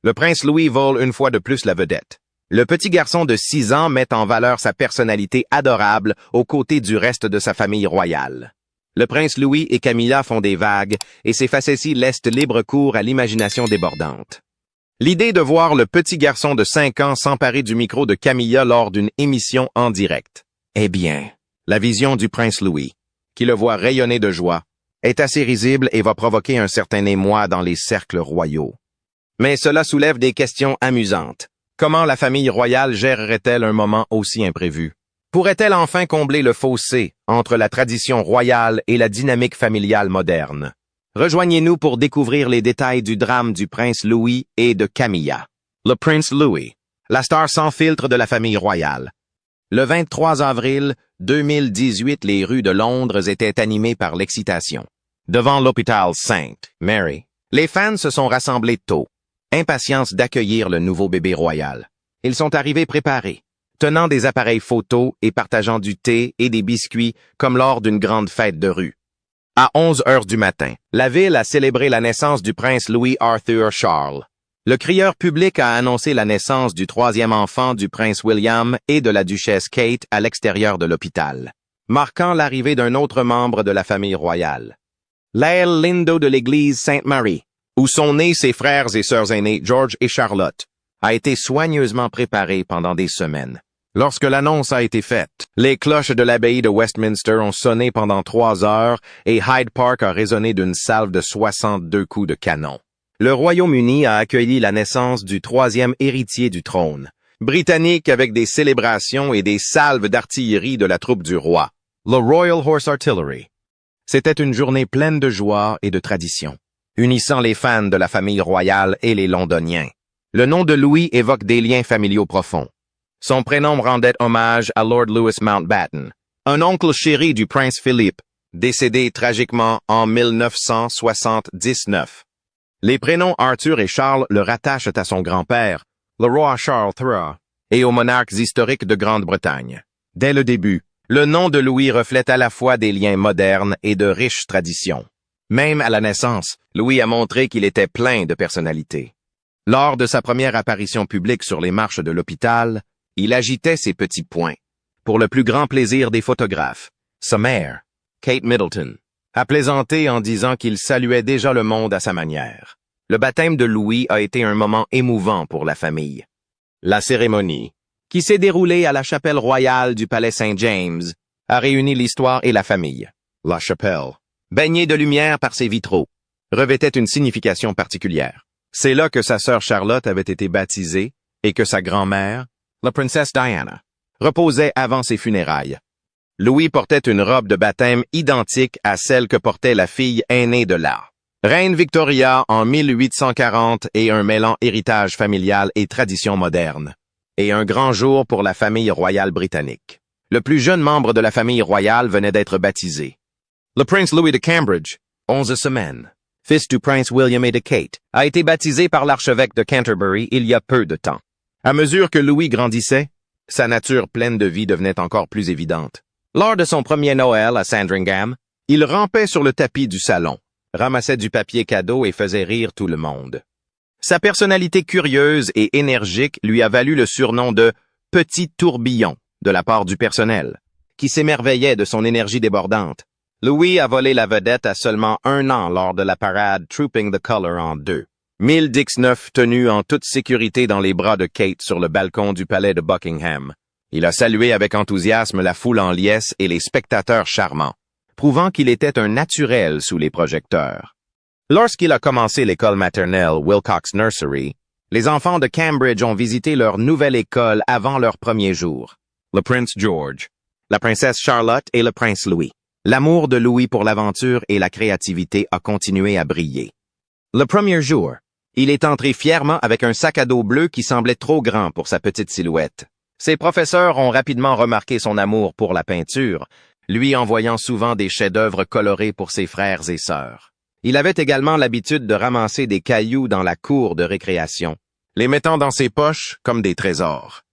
Le prince Louis vole une fois de plus la vedette. Le petit garçon de 6 ans met en valeur sa personnalité adorable aux côtés du reste de sa famille royale. Le prince Louis et Camilla font des vagues et ces facéties laissent libre cours à l'imagination débordante. L'idée de voir le petit garçon de 5 ans s'emparer du micro de Camilla lors d'une émission en direct. Eh bien, la vision du prince Louis, qui le voit rayonner de joie, est assez risible et va provoquer un certain émoi dans les cercles royaux. Mais cela soulève des questions amusantes. Comment la famille royale gérerait-elle un moment aussi imprévu? Pourrait-elle enfin combler le fossé entre la tradition royale et la dynamique familiale moderne? Rejoignez-nous pour découvrir les détails du drame du prince Louis et de Camilla. Le prince Louis, la star sans filtre de la famille royale. Le 23 avril 2018, les rues de Londres étaient animées par l'excitation. Devant l'hôpital St. Mary, les fans se sont rassemblés tôt, impatience d'accueillir le nouveau bébé royal. Ils sont arrivés préparés, tenant des appareils photos et partageant du thé et des biscuits comme lors d'une grande fête de rue. À 11 heures du matin, la ville a célébré la naissance du prince Louis Arthur Charles. Le crieur public a annoncé la naissance du 3e enfant du prince William et de la duchesse Kate à l'extérieur de l'hôpital, marquant l'arrivée d'un autre membre de la famille royale. L'aile Lindo de l'église Sainte-Marie, où sont nés ses frères et sœurs aînés George et Charlotte, a été soigneusement préparée pendant des semaines. Lorsque l'annonce a été faite, les cloches de l'abbaye de Westminster ont sonné pendant 3 heures et Hyde Park a résonné d'une salve de 62 coups de canon. Le Royaume-Uni a accueilli la naissance du 3e héritier du trône, britannique avec des célébrations et des salves d'artillerie de la troupe du roi, le Royal Horse Artillery. C'était une journée pleine de joie et de tradition, unissant les fans de la famille royale et les Londoniens. Le nom de Louis évoque des liens familiaux profonds. Son prénom rendait hommage à Lord Louis Mountbatten, un oncle chéri du prince Philippe, décédé tragiquement en 1979. Les prénoms Arthur et Charles le rattachent à son grand-père, le roi Charles III, et aux monarques historiques de Grande-Bretagne. Dès le début, le nom de Louis reflète à la fois des liens modernes et de riches traditions. Même à la naissance, Louis a montré qu'il était plein de personnalité. Lors de sa première apparition publique sur les marches de l'hôpital, il agitait ses petits poings, pour le plus grand plaisir des photographes. Sa mère, Kate Middleton, a plaisanté en disant qu'il saluait déjà le monde à sa manière. Le baptême de Louis a été un moment émouvant pour la famille. La cérémonie, qui s'est déroulée à la chapelle royale du palais Saint-James, a réuni l'histoire et la famille. La chapelle, baignée de lumière par ses vitraux, revêtait une signification particulière. C'est là que sa sœur Charlotte avait été baptisée et que sa grand-mère, la princesse Diana, reposait avant ses funérailles. Louis portait une robe de baptême identique à celle que portait la fille aînée de la reine Victoria en 1840 et un mêlant héritage familial et tradition moderne. Et un grand jour pour la famille royale britannique. Le plus jeune membre de la famille royale venait d'être baptisé. Le prince Louis de Cambridge, 11 semaines, fils du prince William et de Kate, a été baptisé par l'archevêque de Canterbury il y a peu de temps. À mesure que Louis grandissait, sa nature pleine de vie devenait encore plus évidente. Lors de son premier Noël à Sandringham, il rampait sur le tapis du salon, ramassait du papier cadeau et faisait rire tout le monde. Sa personnalité curieuse et énergique lui a valu le surnom de « Petit tourbillon » de la part du personnel, qui s'émerveillait de son énergie débordante. Louis a volé la vedette à seulement 1 an lors de la parade Trooping the Colour en 2. 1019 tenu en toute sécurité dans les bras de Kate sur le balcon du palais de Buckingham. Il a salué avec enthousiasme la foule en liesse et les spectateurs charmants, prouvant qu'il était un naturel sous les projecteurs. Lorsqu'il a commencé l'école maternelle Wilcox Nursery, les enfants de Cambridge ont visité leur nouvelle école avant leur premier jour. Le prince George, la princesse Charlotte et le prince Louis. L'amour de Louis pour l'aventure et la créativité a continué à briller. Le premier jour, il est entré fièrement avec un sac à dos bleu qui semblait trop grand pour sa petite silhouette. Ses professeurs ont rapidement remarqué son amour pour la peinture, lui envoyant souvent des chefs-d'œuvre colorés pour ses frères et sœurs. Il avait également l'habitude de ramasser des cailloux dans la cour de récréation, les mettant dans ses poches comme des trésors.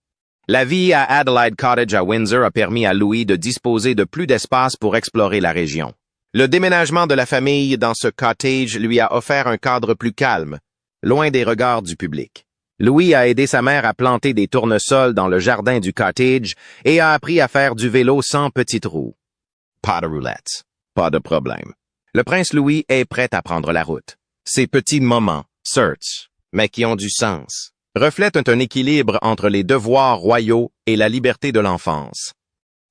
La vie à Adelaide Cottage à Windsor a permis à Louis de disposer de plus d'espace pour explorer la région. Le déménagement de la famille dans ce cottage lui a offert un cadre plus calme, loin des regards du public. Louis a aidé sa mère à planter des tournesols dans le jardin du cottage et a appris à faire du vélo sans petites roues. Pas de roulettes. Pas de problème. Le prince Louis est prêt à prendre la route. Ces petits moments, certes, mais qui ont du sens, reflètent un équilibre entre les devoirs royaux et la liberté de l'enfance.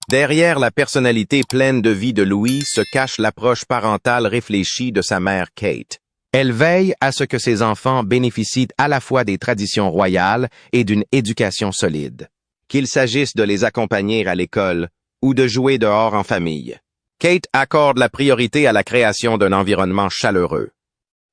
Derrière la personnalité pleine de vie de Louis se cache l'approche parentale réfléchie de sa mère Kate. Elle veille à ce que ses enfants bénéficient à la fois des traditions royales et d'une éducation solide, qu'il s'agisse de les accompagner à l'école ou de jouer dehors en famille. Kate accorde la priorité à la création d'un environnement chaleureux.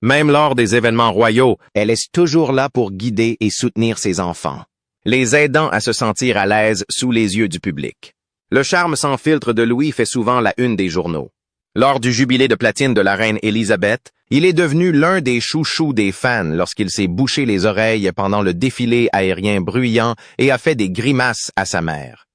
Même lors des événements royaux, elle est toujours là pour guider et soutenir ses enfants, les aidant à se sentir à l'aise sous les yeux du public. Le charme sans filtre de Louis fait souvent la une des journaux. Lors du jubilé de platine de la reine Élisabeth, il est devenu l'un des chouchous des fans lorsqu'il s'est bouché les oreilles pendant le défilé aérien bruyant et a fait des grimaces à sa mère.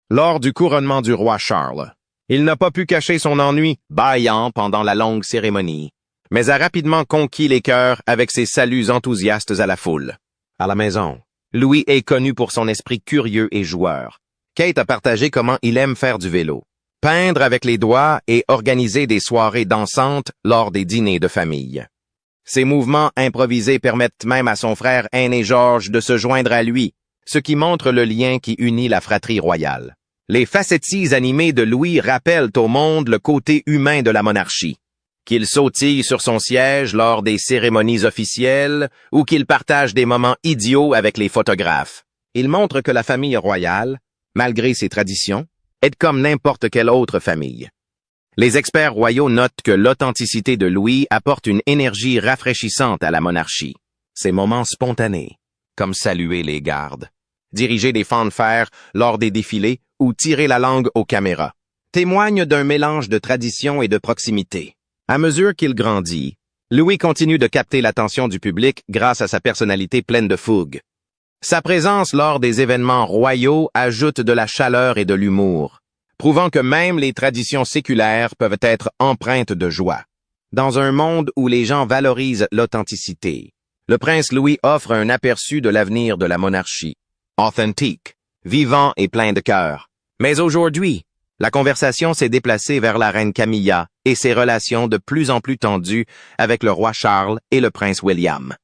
Lors du couronnement du roi Charles, il n'a pas pu cacher son ennui, bâillant pendant la longue cérémonie, mais a rapidement conquis les cœurs avec ses saluts enthousiastes à la foule. À la maison, Louis est connu pour son esprit curieux et joueur. Kate a partagé comment il aime faire du vélo, peindre avec les doigts et organiser des soirées dansantes lors des dîners de famille. Ses mouvements improvisés permettent même à son frère aîné George de se joindre à lui, ce qui montre le lien qui unit la fratrie royale. Les facéties animées de Louis rappellent au monde le côté humain de la monarchie. Qu'il sautille sur son siège lors des cérémonies officielles ou qu'il partage des moments idiots avec les photographes. Il montre que la famille royale, malgré ses traditions, est comme n'importe quelle autre famille. Les experts royaux notent que l'authenticité de Louis apporte une énergie rafraîchissante à la monarchie. Ces moments spontanés, comme saluer les gardes, diriger des fanfares lors des défilés ou tirer la langue aux caméras, témoignent d'un mélange de tradition et de proximité. À mesure qu'il grandit, Louis continue de capter l'attention du public grâce à sa personnalité pleine de fougue. Sa présence lors des événements royaux ajoute de la chaleur et de l'humour, prouvant que même les traditions séculaires peuvent être empreintes de joie. Dans un monde où les gens valorisent l'authenticité, le prince Louis offre un aperçu de l'avenir de la monarchie. Authentique, vivant et plein de cœur. Mais aujourd'hui, la conversation s'est déplacée vers la reine Camilla et ses relations de plus en plus tendues avec le roi Charles et le prince William.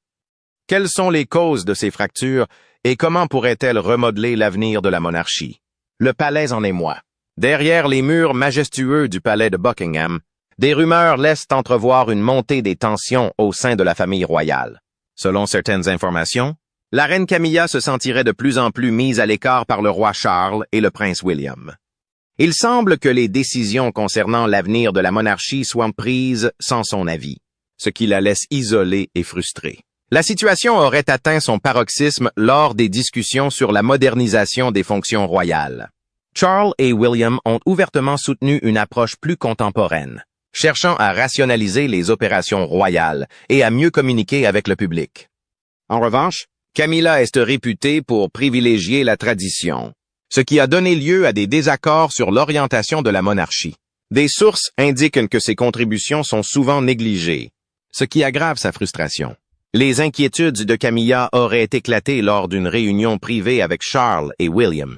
Quelles sont les causes de ces fractures et comment pourrait-elle remodeler l'avenir de la monarchie? Le palais en émoi. Derrière les murs majestueux du palais de Buckingham, des rumeurs laissent entrevoir une montée des tensions au sein de la famille royale. Selon certaines informations, la reine Camilla se sentirait de plus en plus mise à l'écart par le roi Charles et le prince William. Il semble que les décisions concernant l'avenir de la monarchie soient prises sans son avis, ce qui la laisse isolée et frustrée. La situation aurait atteint son paroxysme lors des discussions sur la modernisation des fonctions royales. Charles et William ont ouvertement soutenu une approche plus contemporaine, cherchant à rationaliser les opérations royales et à mieux communiquer avec le public. En revanche, Camilla est réputée pour privilégier la tradition, ce qui a donné lieu à des désaccords sur l'orientation de la monarchie. Des sources indiquent que ses contributions sont souvent négligées, ce qui aggrave sa frustration. Les inquiétudes de Camilla auraient éclaté lors d'une réunion privée avec Charles et William.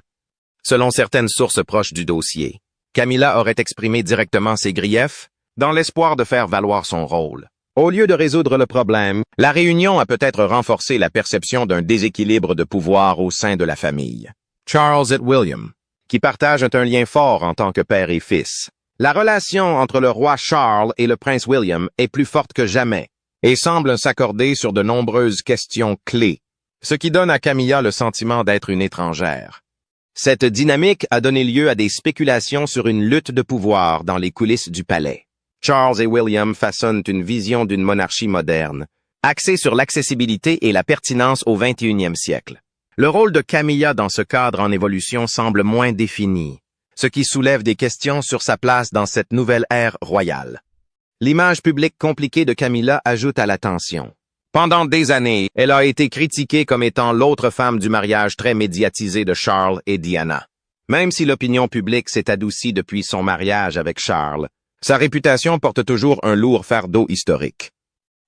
Selon certaines sources proches du dossier, Camilla aurait exprimé directement ses griefs dans l'espoir de faire valoir son rôle. Au lieu de résoudre le problème, la réunion a peut-être renforcé la perception d'un déséquilibre de pouvoir au sein de la famille. Charles et William, qui partagent un lien fort en tant que père et fils. La relation entre le roi Charles et le prince William est plus forte que jamais et semble s'accorder sur de nombreuses questions clés, ce qui donne à Camilla le sentiment d'être une étrangère. Cette dynamique a donné lieu à des spéculations sur une lutte de pouvoir dans les coulisses du palais. Charles et William façonnent une vision d'une monarchie moderne, axée sur l'accessibilité et la pertinence au 21e siècle. Le rôle de Camilla dans ce cadre en évolution semble moins défini, ce qui soulève des questions sur sa place dans cette nouvelle ère royale. L'image publique compliquée de Camilla ajoute à la tension. Pendant des années, elle a été critiquée comme étant l'autre femme du mariage très médiatisé de Charles et Diana. Même si l'opinion publique s'est adoucie depuis son mariage avec Charles, sa réputation porte toujours un lourd fardeau historique.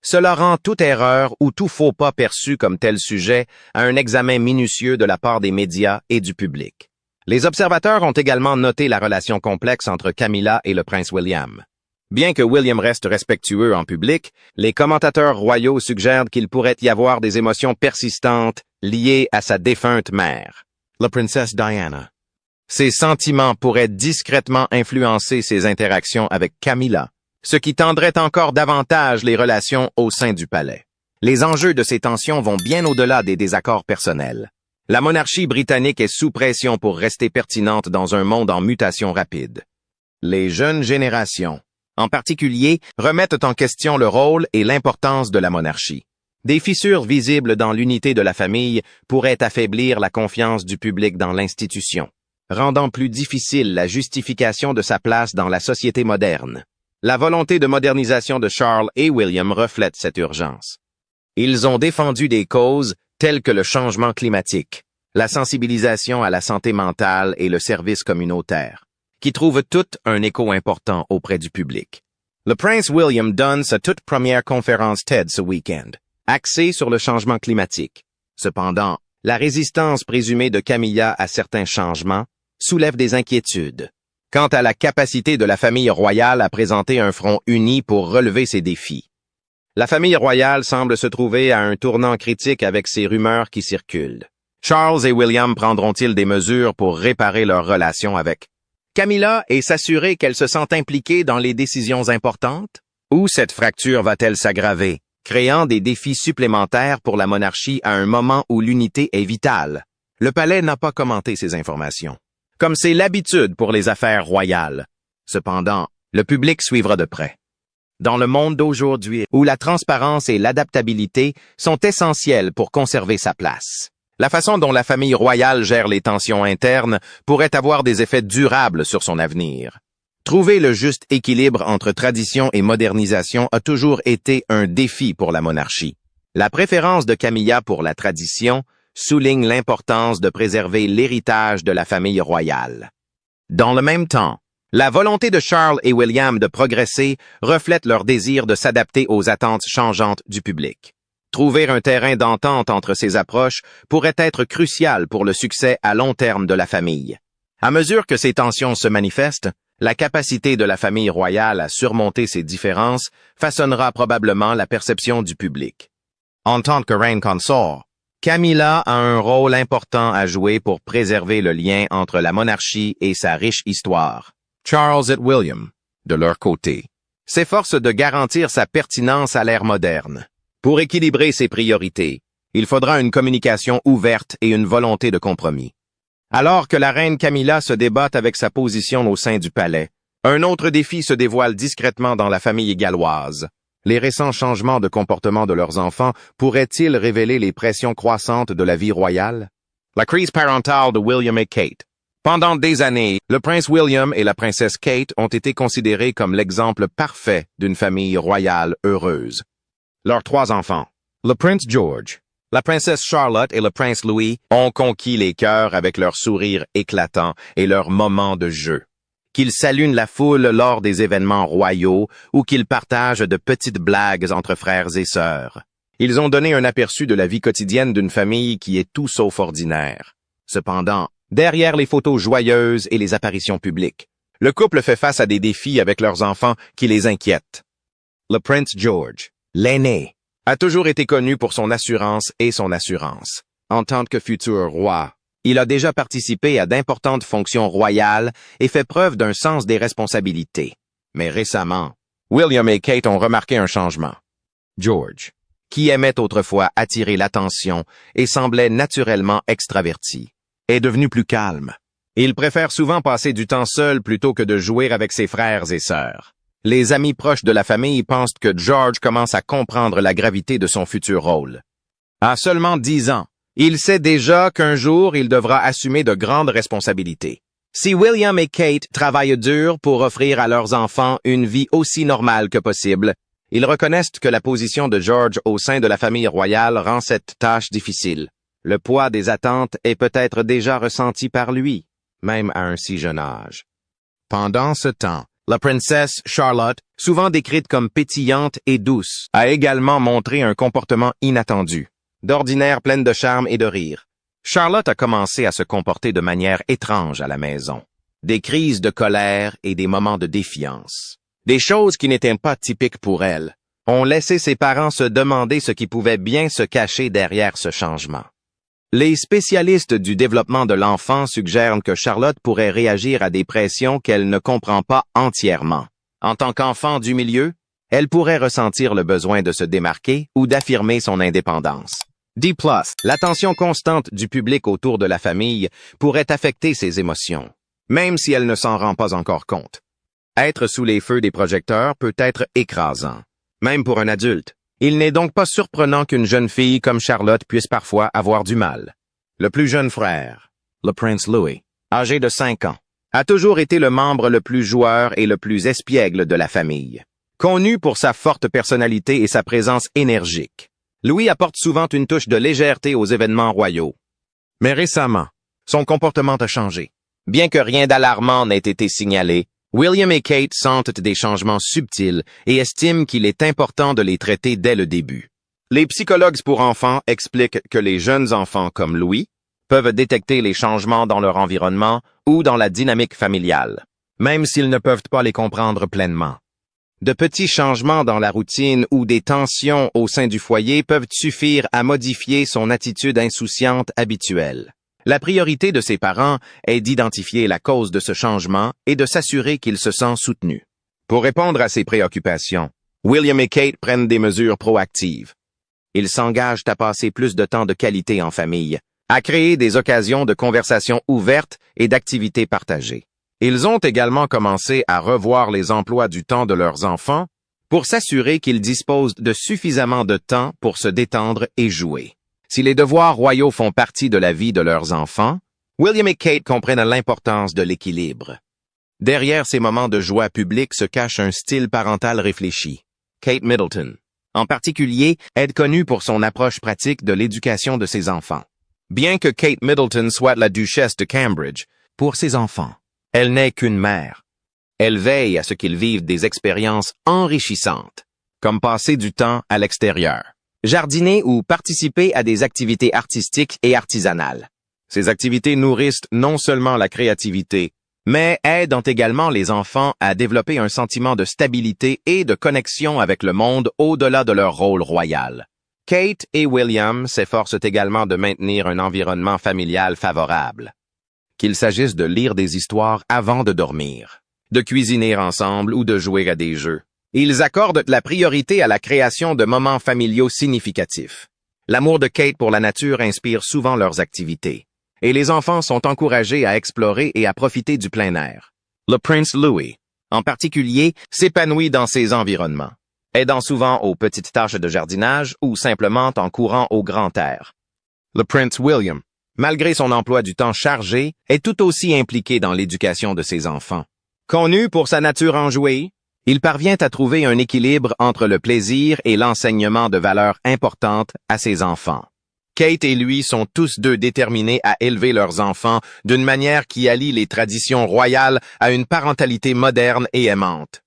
Cela rend toute erreur ou tout faux pas perçu comme tel sujet à un examen minutieux de la part des médias et du public. Les observateurs ont également noté la relation complexe entre Camilla et le prince William. Bien que William reste respectueux en public, les commentateurs royaux suggèrent qu'il pourrait y avoir des émotions persistantes liées à sa défunte mère, la princesse Diana. Ces sentiments pourraient discrètement influencer ses interactions avec Camilla, ce qui tendrait encore davantage les relations au sein du palais. Les enjeux de ces tensions vont bien au-delà des désaccords personnels. La monarchie britannique est sous pression pour rester pertinente dans un monde en mutation rapide. Les jeunes générations, en particulier, remettent en question le rôle et l'importance de la monarchie. Des fissures visibles dans l'unité de la famille pourraient affaiblir la confiance du public dans l'institution, rendant plus difficile la justification de sa place dans la société moderne. La volonté de modernisation de Charles et William reflète cette urgence. Ils ont défendu des causes telles que le changement climatique, la sensibilisation à la santé mentale et le service communautaire, qui trouvent toutes un écho important auprès du public. Le prince William donne sa toute première conférence TED ce week-end, axée sur le changement climatique. Cependant, la résistance présumée de Camilla à certains changements soulève des inquiétudes quant à la capacité de la famille royale à présenter un front uni pour relever ces défis. La famille royale semble se trouver à un tournant critique avec ces rumeurs qui circulent. Charles et William prendront-ils des mesures pour réparer leur relation avec Camilla et s'assurer qu'elle se sent impliquée dans les décisions importantes? Ou cette fracture va-t-elle s'aggraver, créant des défis supplémentaires pour la monarchie à un moment où l'unité est vitale? Le palais n'a pas commenté ces informations, comme c'est l'habitude pour les affaires royales. Cependant, le public suivra de près. Dans le monde d'aujourd'hui, où la transparence et l'adaptabilité sont essentielles pour conserver sa place, la façon dont la famille royale gère les tensions internes pourrait avoir des effets durables sur son avenir. Trouver le juste équilibre entre tradition et modernisation a toujours été un défi pour la monarchie. La préférence de Camilla pour la tradition souligne l'importance de préserver l'héritage de la famille royale. Dans le même temps, la volonté de Charles et William de progresser reflète leur désir de s'adapter aux attentes changeantes du public. Trouver un terrain d'entente entre ces approches pourrait être crucial pour le succès à long terme de la famille. À mesure que ces tensions se manifestent, la capacité de la famille royale à surmonter ces différences façonnera probablement la perception du public. En tant que reine consort, Camilla a un rôle important à jouer pour préserver le lien entre la monarchie et sa riche histoire. Charles et William, de leur côté, s'efforcent de garantir sa pertinence à l'ère moderne. Pour équilibrer ses priorités, il faudra une communication ouverte et une volonté de compromis. Alors que la reine Camilla se débat avec sa position au sein du palais, un autre défi se dévoile discrètement dans la famille galloise. Les récents changements de comportement de leurs enfants pourraient-ils révéler les pressions croissantes de la vie royale? La crise parentale de William et Kate. Pendant des années, le prince William et la princesse Kate ont été considérés comme l'exemple parfait d'une famille royale heureuse. Leurs 3 enfants, le prince George, la princesse Charlotte et le prince Louis, ont conquis les cœurs avec leur sourire éclatant et leurs moments de jeu. Qu'ils saluent la foule lors des événements royaux ou qu'ils partagent de petites blagues entre frères et sœurs. Ils ont donné un aperçu de la vie quotidienne d'une famille qui est tout sauf ordinaire. Cependant, derrière les photos joyeuses et les apparitions publiques, le couple fait face à des défis avec leurs enfants qui les inquiètent. Le prince George, l'aîné, a toujours été connu pour son assurance et son assurance. En tant que futur roi, il a déjà participé à d'importantes fonctions royales et fait preuve d'un sens des responsabilités. Mais récemment, William et Kate ont remarqué un changement. George, qui aimait autrefois attirer l'attention et semblait naturellement extraverti, est devenu plus calme. Il préfère souvent passer du temps seul plutôt que de jouer avec ses frères et sœurs. Les amis proches de la famille pensent que George commence à comprendre la gravité de son futur rôle. À seulement 10 ans, il sait déjà qu'un jour il devra assumer de grandes responsabilités. Si William et Kate travaillent dur pour offrir à leurs enfants une vie aussi normale que possible, ils reconnaissent que la position de George au sein de la famille royale rend cette tâche difficile. Le poids des attentes est peut-être déjà ressenti par lui, même à un si jeune âge. Pendant ce temps, La princesse Charlotte, souvent décrite comme pétillante et douce, a également montré un comportement inattendu, d'ordinaire pleine de charme et de rire. Charlotte a commencé à se comporter de manière étrange à la maison. Des crises de colère et des moments de défiance. Des choses qui n'étaient pas typiques pour elle, ont laissé ses parents se demander ce qui pouvait bien se cacher derrière ce changement. Les spécialistes du développement de l'enfant suggèrent que Charlotte pourrait réagir à des pressions qu'elle ne comprend pas entièrement. En tant qu'enfant du milieu, elle pourrait ressentir le besoin de se démarquer ou d'affirmer son indépendance. D+, l'attention constante du public autour de la famille pourrait affecter ses émotions, même si elle ne s'en rend pas encore compte. Être sous les feux des projecteurs peut être écrasant, même pour un adulte. Il n'est donc pas surprenant qu'une jeune fille comme Charlotte puisse parfois avoir du mal. Le plus jeune frère, le prince Louis, âgé de 5 ans, a toujours été le membre le plus joueur et le plus espiègle de la famille. Connu pour sa forte personnalité et sa présence énergique, Louis apporte souvent une touche de légèreté aux événements royaux. Mais récemment, son comportement a changé. Bien que rien d'alarmant n'ait été signalé, William et Kate sentent des changements subtils et estiment qu'il est important de les traiter dès le début. Les psychologues pour enfants expliquent que les jeunes enfants comme Louis peuvent détecter les changements dans leur environnement ou dans la dynamique familiale, même s'ils ne peuvent pas les comprendre pleinement. De petits changements dans la routine ou des tensions au sein du foyer peuvent suffire à modifier son attitude insouciante habituelle. La priorité de ses parents est d'identifier la cause de ce changement et de s'assurer qu'il se sent soutenu. Pour répondre à ces préoccupations, William et Kate prennent des mesures proactives. Ils s'engagent à passer plus de temps de qualité en famille, à créer des occasions de conversation ouvertes et d'activités partagées. Ils ont également commencé à revoir les emplois du temps de leurs enfants pour s'assurer qu'ils disposent de suffisamment de temps pour se détendre et jouer. Si les devoirs royaux font partie de la vie de leurs enfants, William et Kate comprennent l'importance de l'équilibre. Derrière ces moments de joie publique se cache un style parental réfléchi. Kate Middleton, en particulier, est connue pour son approche pratique de l'éducation de ses enfants. Bien que Kate Middleton soit la duchesse de Cambridge, pour ses enfants, elle n'est qu'une mère. Elle veille à ce qu'ils vivent des expériences enrichissantes, comme passer du temps à l'extérieur, jardiner ou participer à des activités artistiques et artisanales. Ces activités nourrissent non seulement la créativité, mais aident également les enfants à développer un sentiment de stabilité et de connexion avec le monde au-delà de leur rôle royal. Kate et William s'efforcent également de maintenir un environnement familial favorable. Qu'il s'agisse de lire des histoires avant de dormir, de cuisiner ensemble ou de jouer à des jeux. Ils accordent la priorité à la création de moments familiaux significatifs. L'amour de Kate pour la nature inspire souvent leurs activités, et les enfants sont encouragés à explorer et à profiter du plein air. Le prince Louis, en particulier, s'épanouit dans ces environnements, aidant souvent aux petites tâches de jardinage ou simplement en courant au grand air. Le prince William, malgré son emploi du temps chargé, est tout aussi impliqué dans l'éducation de ses enfants. Connu pour sa nature enjouée, il parvient à trouver un équilibre entre le plaisir et l'enseignement de valeurs importantes à ses enfants. Kate et lui sont tous deux déterminés à élever leurs enfants d'une manière qui allie les traditions royales à une parentalité moderne et aimante.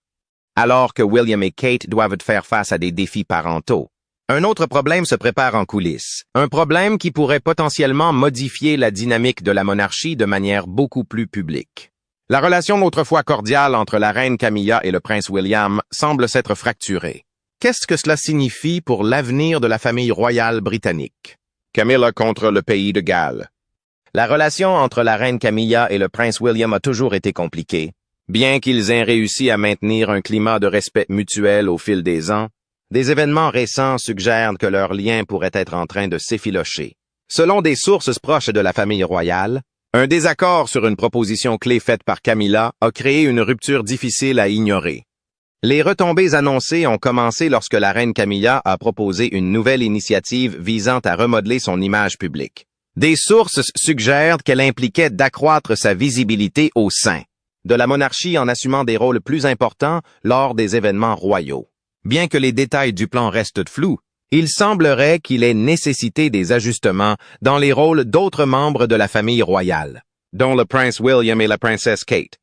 Alors que William et Kate doivent faire face à des défis parentaux, un autre problème se prépare en coulisses, un problème qui pourrait potentiellement modifier la dynamique de la monarchie de manière beaucoup plus publique. La relation autrefois cordiale entre la reine Camilla et le prince William semble s'être fracturée. Qu'est-ce que cela signifie pour l'avenir de la famille royale britannique? Camilla contre le pays de Galles. La relation entre la reine Camilla et le prince William a toujours été compliquée. Bien qu'ils aient réussi à maintenir un climat de respect mutuel au fil des ans, des événements récents suggèrent que leur lien pourrait être en train de s'effilocher. Selon des sources proches de la famille royale, un désaccord sur une proposition clé faite par Camilla a créé une rupture difficile à ignorer. Les retombées annoncées ont commencé lorsque la reine Camilla a proposé une nouvelle initiative visant à remodeler son image publique. Des sources suggèrent qu'elle impliquait d'accroître sa visibilité au sein de la monarchie en assumant des rôles plus importants lors des événements royaux. Bien que les détails du plan restent flous, il semblerait qu'il ait nécessité des ajustements dans les rôles d'autres membres de la famille royale, dont le prince William et la princesse Kate.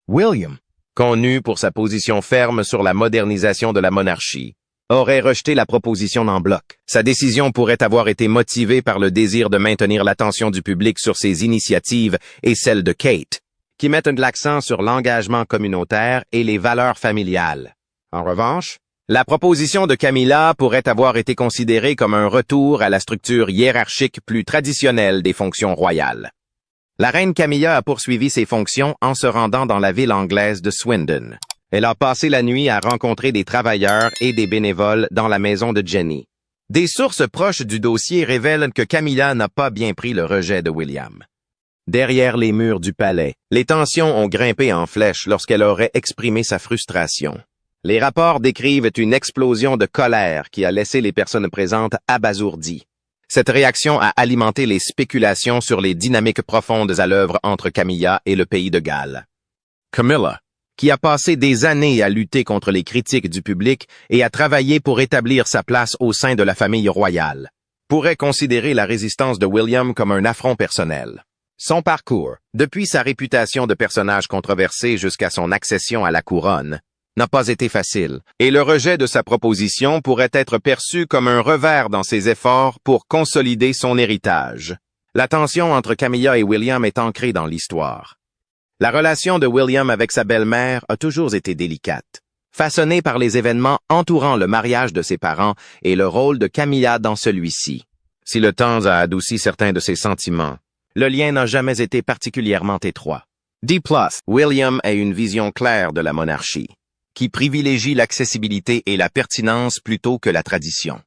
William, connu pour sa position ferme sur la modernisation de la monarchie, aurait rejeté la proposition en bloc. Sa décision pourrait avoir été motivée par le désir de maintenir l'attention du public sur ses initiatives et celles de Kate, qui mettent l'accent sur l'engagement communautaire et les valeurs familiales. En revanche, la proposition de Camilla pourrait avoir été considérée comme un retour à la structure hiérarchique plus traditionnelle des fonctions royales. La reine Camilla a poursuivi ses fonctions en se rendant dans la ville anglaise de Swindon. Elle a passé la nuit à rencontrer des travailleurs et des bénévoles dans la maison de Jenny. Des sources proches du dossier révèlent que Camilla n'a pas bien pris le rejet de William. Derrière les murs du palais, les tensions ont grimpé en flèche lorsqu'elle aurait exprimé sa frustration. Les rapports décrivent une explosion de colère qui a laissé les personnes présentes abasourdies. Cette réaction a alimenté les spéculations sur les dynamiques profondes à l'œuvre entre Camilla et le pays de Galles. Camilla, qui a passé des années à lutter contre les critiques du public et à travailler pour établir sa place au sein de la famille royale, pourrait considérer la résistance de William comme un affront personnel. Son parcours, depuis sa réputation de personnage controversé jusqu'à son accession à la couronne, n'a pas été facile, et le rejet de sa proposition pourrait être perçu comme un revers dans ses efforts pour consolider son héritage. La tension entre Camilla et William est ancrée dans l'histoire. La relation de William avec sa belle-mère a toujours été délicate, façonnée par les événements entourant le mariage de ses parents et le rôle de Camilla dans celui-ci. Si le temps a adouci certains de ses sentiments, le lien n'a jamais été particulièrement étroit. William a une vision claire de la monarchie, qui privilégie l'accessibilité et la pertinence plutôt que la tradition.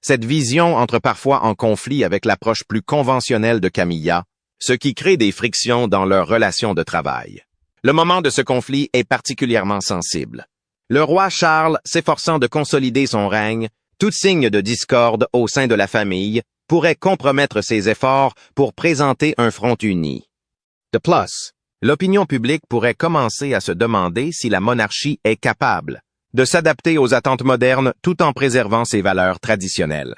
Cette vision entre parfois en conflit avec l'approche plus conventionnelle de Camilla, ce qui crée des frictions dans leur relation de travail. Le moment de ce conflit est particulièrement sensible. Le roi Charles, s'efforçant de consolider son règne, tout signe de discorde au sein de la famille pourrait compromettre ses efforts pour présenter un front uni. De plus, l'opinion publique pourrait commencer à se demander si la monarchie est capable de s'adapter aux attentes modernes tout en préservant ses valeurs traditionnelles.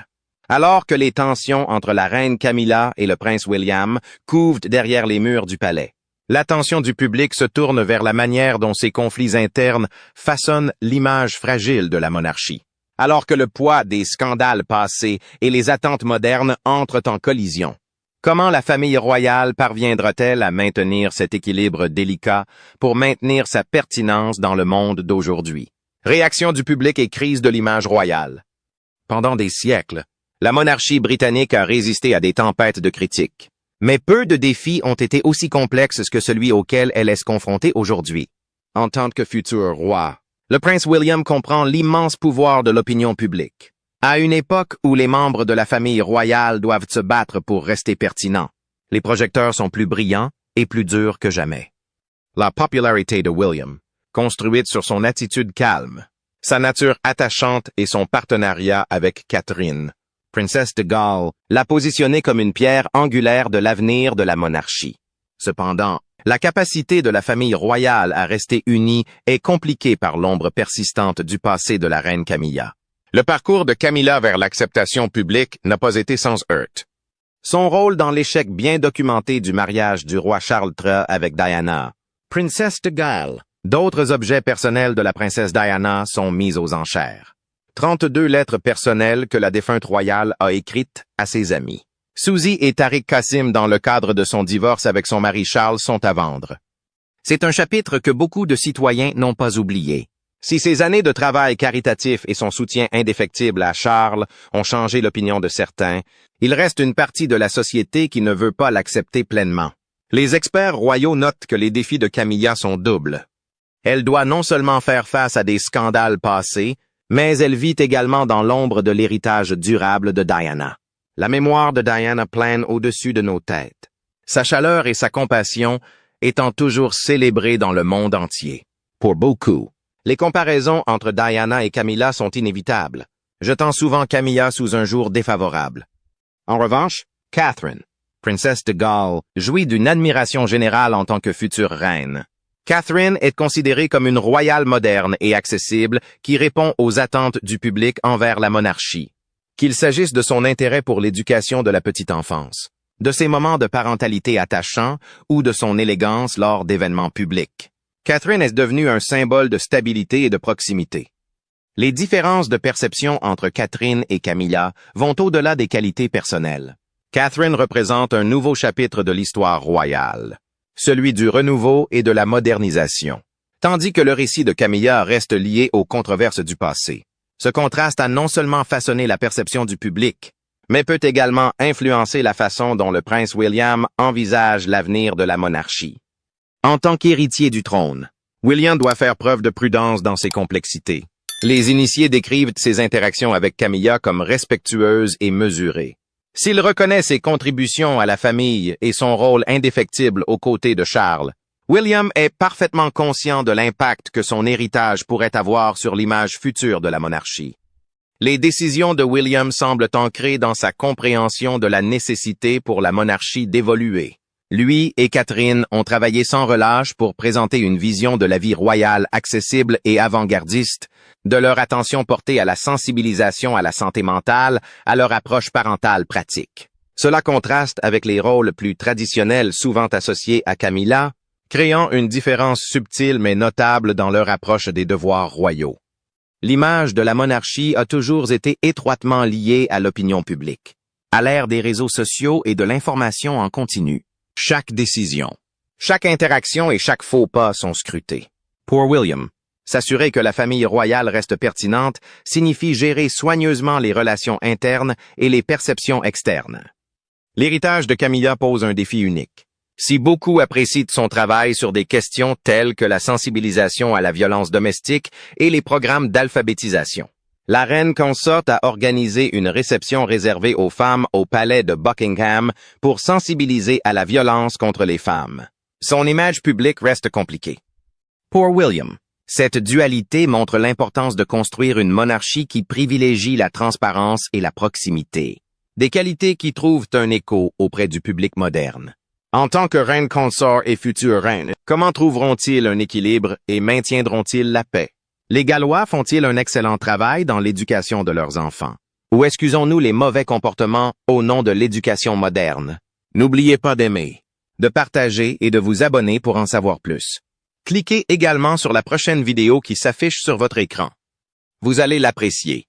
Alors que les tensions entre la reine Camilla et le prince William couvent derrière les murs du palais, l'attention du public se tourne vers la manière dont ces conflits internes façonnent l'image fragile de la monarchie. Alors que le poids des scandales passés et les attentes modernes entrent en collision, comment la famille royale parviendra-t-elle à maintenir cet équilibre délicat pour maintenir sa pertinence dans le monde d'aujourd'hui? Réaction du public et crise de l'image royale. Pendant des siècles, la monarchie britannique a résisté à des tempêtes de critiques. Mais peu de défis ont été aussi complexes que celui auquel elle est confrontée aujourd'hui. En tant que futur roi, le prince William comprend l'immense pouvoir de l'opinion publique. À une époque où les membres de la famille royale doivent se battre pour rester pertinents, les projecteurs sont plus brillants et plus durs que jamais. La popularité de William, construite sur son attitude calme, sa nature attachante et son partenariat avec Catherine, princesse de Galles, l'a positionné comme une pierre angulaire de l'avenir de la monarchie. Cependant, la capacité de la famille royale à rester unie est compliquée par l'ombre persistante du passé de la reine Camilla. Le parcours de Camilla vers l'acceptation publique n'a pas été sans heurts. Son rôle dans l'échec bien documenté du mariage du roi Charles III avec Diana, princesse de Galles, d'autres objets personnels de la princesse Diana sont mis aux enchères. 32 lettres personnelles que la défunte royale a écrites à ses amis. Suzy et Tariq Qasim, dans le cadre de son divorce avec son mari Charles, sont à vendre. C'est un chapitre que beaucoup de citoyens n'ont pas oublié. Si ses années de travail caritatif et son soutien indéfectible à Charles ont changé l'opinion de certains, il reste une partie de la société qui ne veut pas l'accepter pleinement. Les experts royaux notent que les défis de Camilla sont doubles. Elle doit non seulement faire face à des scandales passés, mais elle vit également dans l'ombre de l'héritage durable de Diana. La mémoire de Diana plane au-dessus de nos têtes, sa chaleur et sa compassion étant toujours célébrées dans le monde entier. Pour beaucoup, les comparaisons entre Diana et Camilla sont inévitables, jetant souvent Camilla sous un jour défavorable. En revanche, Catherine, princesse de Galles, jouit d'une admiration générale en tant que future reine. Catherine est considérée comme une royale moderne et accessible qui répond aux attentes du public envers la monarchie. Qu'il s'agisse de son intérêt pour l'éducation de la petite enfance, de ses moments de parentalité attachants ou de son élégance lors d'événements publics. Catherine est devenue un symbole de stabilité et de proximité. Les différences de perception entre Catherine et Camilla vont au-delà des qualités personnelles. Catherine représente un nouveau chapitre de l'histoire royale, celui du renouveau et de la modernisation, tandis que le récit de Camilla reste lié aux controverses du passé. Ce contraste a non seulement façonné la perception du public, mais peut également influencer la façon dont le prince William envisage l'avenir de la monarchie. En tant qu'héritier du trône, William doit faire preuve de prudence dans ses complexités. Les initiés décrivent ses interactions avec Camilla comme respectueuses et mesurées. S'il reconnaît ses contributions à la famille et son rôle indéfectible aux côtés de Charles, William est parfaitement conscient de l'impact que son héritage pourrait avoir sur l'image future de la monarchie. Les décisions de William semblent ancrées dans sa compréhension de la nécessité pour la monarchie d'évoluer. Lui et Catherine ont travaillé sans relâche pour présenter une vision de la vie royale accessible et avant-gardiste, de leur attention portée à la sensibilisation à la santé mentale, à leur approche parentale pratique. Cela contraste avec les rôles plus traditionnels souvent associés à Camilla, créant une différence subtile mais notable dans leur approche des devoirs royaux. L'image de la monarchie a toujours été étroitement liée à l'opinion publique. À l'ère des réseaux sociaux et de l'information en continu, chaque décision, chaque interaction et chaque faux pas sont scrutés. Pour William, s'assurer que la famille royale reste pertinente signifie gérer soigneusement les relations internes et les perceptions externes. L'héritage de Camilla pose un défi unique. Si beaucoup apprécient son travail sur des questions telles que la sensibilisation à la violence domestique et les programmes d'alphabétisation, la reine consorte a organisé une réception réservée aux femmes au palais de Buckingham pour sensibiliser à la violence contre les femmes. Son image publique reste compliquée. Pour William, cette dualité montre l'importance de construire une monarchie qui privilégie la transparence et la proximité, des qualités qui trouvent un écho auprès du public moderne. En tant que reine consort et future reine, comment trouveront-ils un équilibre et maintiendront-ils la paix? Les Gallois font-ils un excellent travail dans l'éducation de leurs enfants? Ou excusons-nous les mauvais comportements au nom de l'éducation moderne? N'oubliez pas d'aimer, de partager et de vous abonner pour en savoir plus. Cliquez également sur la prochaine vidéo qui s'affiche sur votre écran. Vous allez l'apprécier.